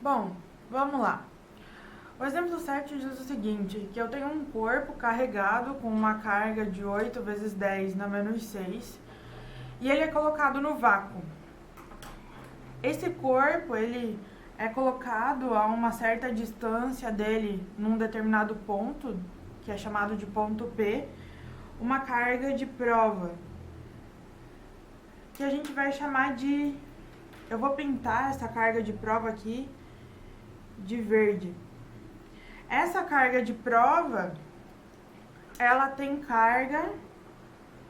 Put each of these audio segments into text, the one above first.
Bom, vamos lá. O exemplo 7 diz o seguinte, que eu tenho um corpo carregado com uma carga de 8 vezes 10 na menos 6 e ele é colocado no vácuo. Esse corpo, ele é colocado a uma certa distância dele num determinado ponto, que é chamado de ponto P, uma carga de prova, que a gente vai chamar de... Eu vou pintar essa carga de prova aqui de verde. Essa carga de prova, ela tem carga,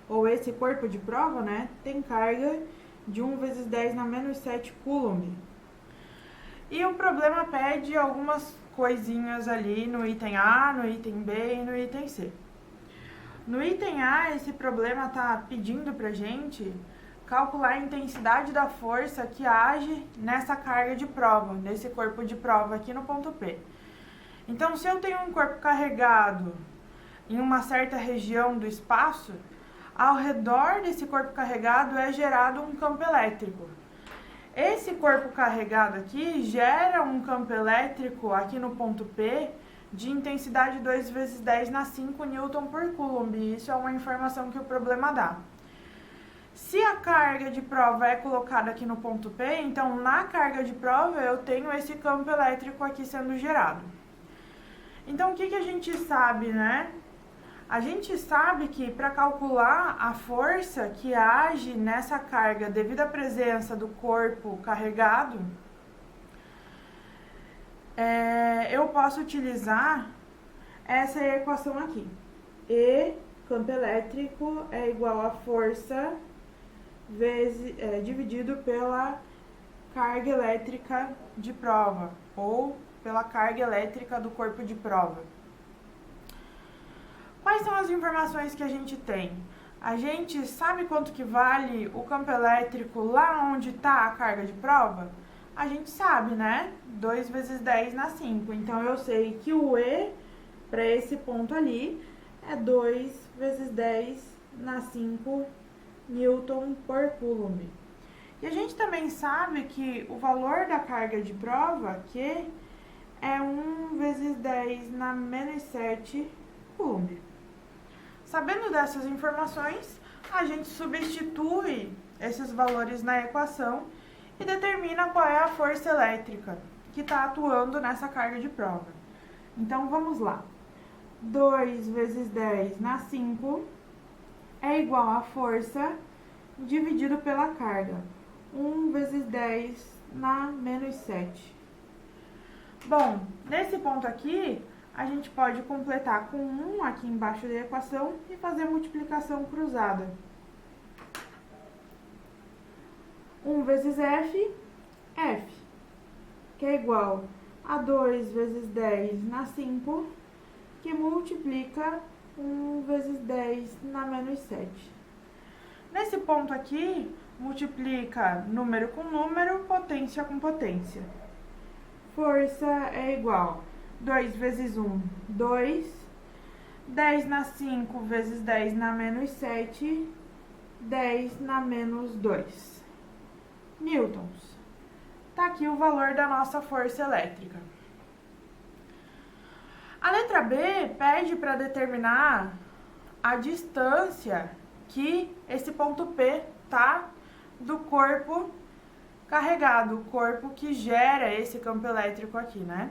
ou esse corpo de prova, né, tem carga de 1 vezes 10 na menos 7 coulomb. E o problema pede algumas coisinhas ali no item A, no item B e no item C. No item A, esse problema está pedindo pra gente calcular a intensidade da força que age nessa carga de prova, nesse corpo de prova aqui no ponto P. Então, se eu tenho um corpo carregado em uma certa região do espaço, ao redor desse corpo carregado é gerado um campo elétrico. Esse corpo carregado aqui gera um campo elétrico aqui no ponto P de intensidade 2 vezes 10 na 5 Newton por Coulomb. Isso é uma informação que o problema dá. Se a carga de prova é colocada aqui no ponto P, então na carga de prova eu tenho esse campo elétrico aqui sendo gerado. Então o que a gente sabe, né? A gente sabe que para calcular a força que age nessa carga devido à presença do corpo carregado, eu posso utilizar essa equação aqui. E campo elétrico é igual a força dividido pela carga elétrica de prova, ou pela carga elétrica do corpo de prova. Quais são as informações que a gente tem? A gente sabe quanto que vale o campo elétrico lá onde está a carga de prova? A gente sabe, né? 2 vezes 10 na 5. Então, eu sei que o E, para esse ponto ali, é 2 vezes 10 na 5 Newton por Coulomb. E a gente também sabe que o valor da carga de prova, que é 1 vezes 10 na menos 7 Coulomb. Sabendo dessas informações, a gente substitui esses valores na equação e determina qual é a força elétrica que está atuando nessa carga de prova. Então, vamos lá. 2 vezes 10 na 5 é igual a força dividido pela carga. 1 vezes 10 na menos 7. Bom, nesse ponto aqui, a gente pode completar com 1 aqui embaixo da equação e fazer multiplicação cruzada. 1 vezes F, que é igual a 2 vezes 10 na 5, que multiplica 1 vezes 10 na menos 7. Nesse ponto aqui, multiplica número com número, potência com potência. Força é igual a 2 vezes 1, 2. 10 na 5 vezes 10 na menos 7, 10 na menos 2. Newtons. Tá aqui o valor da nossa força elétrica. A letra B pede para determinar a distância que esse ponto P tá do corpo carregado, o corpo que gera esse campo elétrico aqui, né?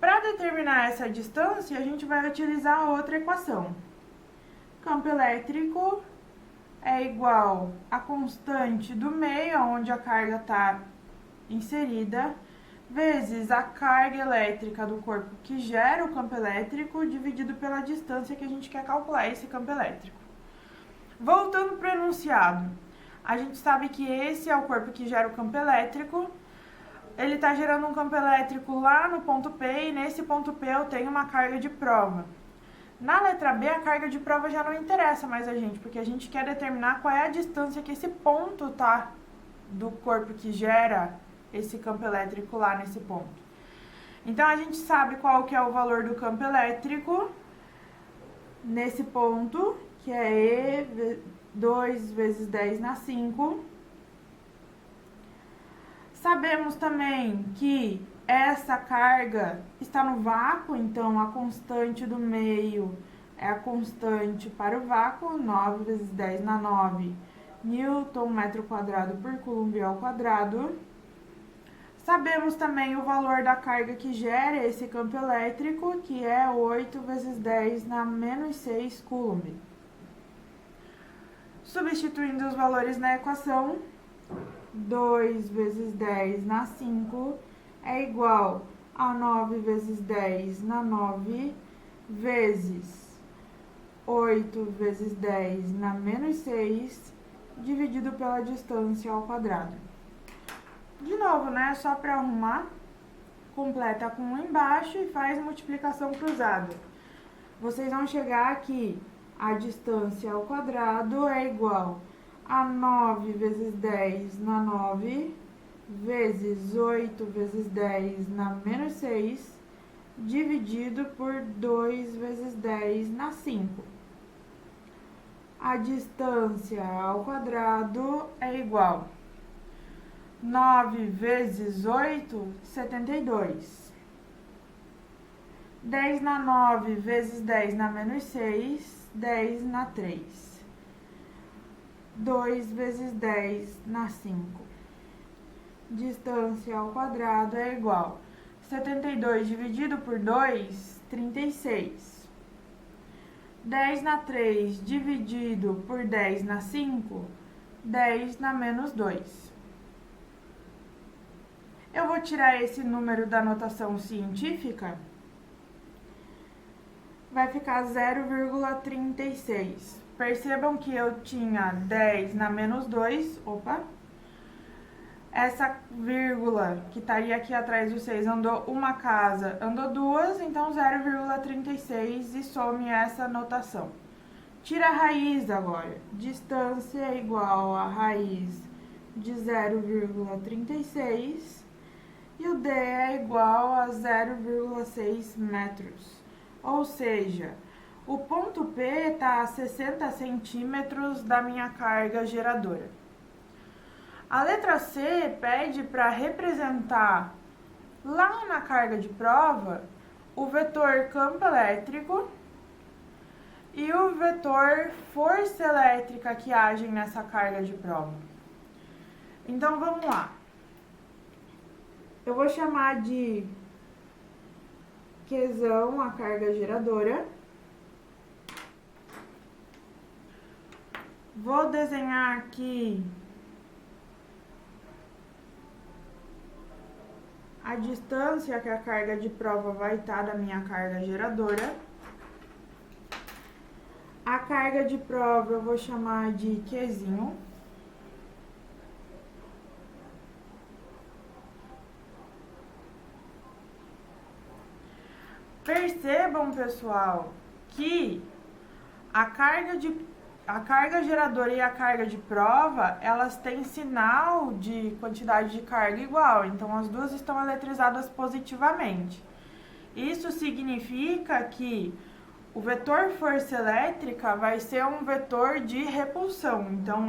Para determinar essa distância, a gente vai utilizar outra equação. Campo elétrico é igual a constante do meio, onde a carga está inserida, vezes a carga elétrica do corpo que gera o campo elétrico, dividido pela distância que a gente quer calcular esse campo elétrico. Voltando para o enunciado, a gente sabe que esse é o corpo que gera o campo elétrico. Ele está gerando um campo elétrico lá no ponto P e nesse ponto P eu tenho uma carga de prova. Na letra B, a carga de prova já não interessa mais a gente, porque a gente quer determinar qual é a distância que esse ponto está do corpo que gera esse campo elétrico lá nesse ponto. Então, a gente sabe qual que é o valor do campo elétrico nesse ponto, que é E 2 vezes 10 na 5. Sabemos também que essa carga está no vácuo, então a constante do meio é a constante para o vácuo, 9 vezes 10 na 9, Newton metro quadrado por Coulomb ao quadrado. Sabemos também o valor da carga que gera esse campo elétrico, que é 8 vezes 10 na menos 6 Coulomb. Substituindo os valores na equação, 2 vezes 10 na 5 é igual a 9 vezes 10 na 9 vezes 8 vezes 10 na menos 6 dividido pela distância ao quadrado. De novo, né? Só para arrumar, completa com 1 embaixo e faz multiplicação cruzada. Vocês vão chegar aqui, a distância ao quadrado é igual a 9 vezes 10 na 9 vezes 8 vezes 10 na menos 6 dividido por 2 vezes 10 na 5. A distância ao quadrado é igual 9 vezes 8, 72. 10 na 9 vezes 10 na menos 6, 10 na 3. 2 vezes 10 na 5. Distância ao quadrado é igual 72 dividido por 2, 36. 10 na 3 dividido por 10 na 5, 10 na menos 2. Eu vou tirar esse número da notação científica. Vai ficar 0,36. Percebam que eu tinha 10 na menos 2. Opa! Essa vírgula que estaria aqui atrás do 6 andou uma casa, andou duas, então 0,36 e some essa notação. Tira a raiz agora. Distância é igual a raiz de 0,36 e o D é igual a 0,6 metros. Ou seja, o ponto P está a 60 centímetros da minha carga geradora. A letra C pede para representar lá na carga de prova o vetor campo elétrico e o vetor força elétrica que agem nessa carga de prova. Então vamos lá. Eu vou chamar de Qzão a carga geradora. Vou desenhar aqui a distância que a carga de prova vai estar da minha carga geradora. A carga de prova eu vou chamar de Qzinho. Percebam, pessoal, que a carga geradora e a carga de prova, elas têm sinal de quantidade de carga igual, então as duas estão eletrizadas positivamente. Isso significa que o vetor força elétrica vai ser um vetor de repulsão, então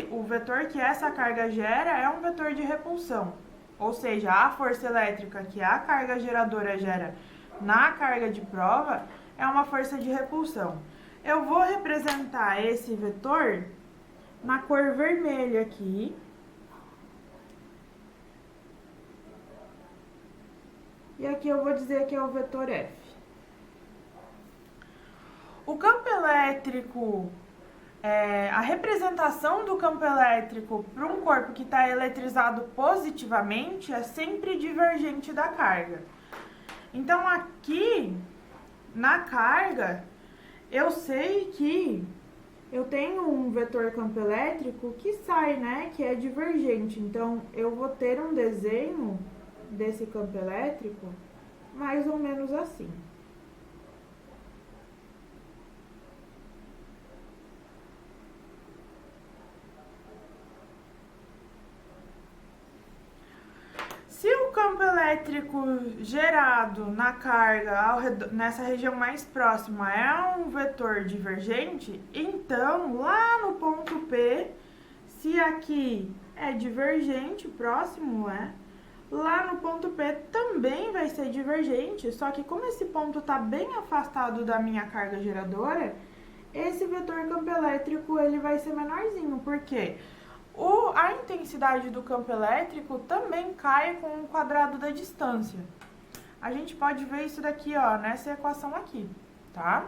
o vetor que essa carga gera é um vetor de repulsão, ou seja, a força elétrica que a carga geradora gera na carga de prova é uma força de repulsão. Eu vou representar esse vetor na cor vermelha aqui. E aqui eu vou dizer que é o vetor F. O campo elétrico, a representação do campo elétrico para um corpo que está eletrizado positivamente é sempre divergente da carga. Então, aqui, na carga, eu sei que eu tenho um vetor campo elétrico que sai, né, que é divergente. Então, eu vou ter um desenho desse campo elétrico mais ou menos assim. Se o campo elétrico gerado na carga nessa região mais próxima é um vetor divergente, então lá no ponto P, se aqui é divergente, próximo é. Lá no ponto P também vai ser divergente, só que como esse ponto está bem afastado da minha carga geradora, esse vetor campo elétrico ele vai ser menorzinho, porque a intensidade do campo elétrico também cai com o quadrado da distância. A gente pode ver isso daqui, ó, nessa equação aqui, tá?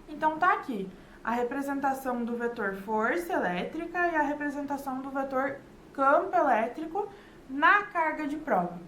Então, tá aqui a representação do vetor força elétrica e a representação do vetor campo elétrico na carga de prova.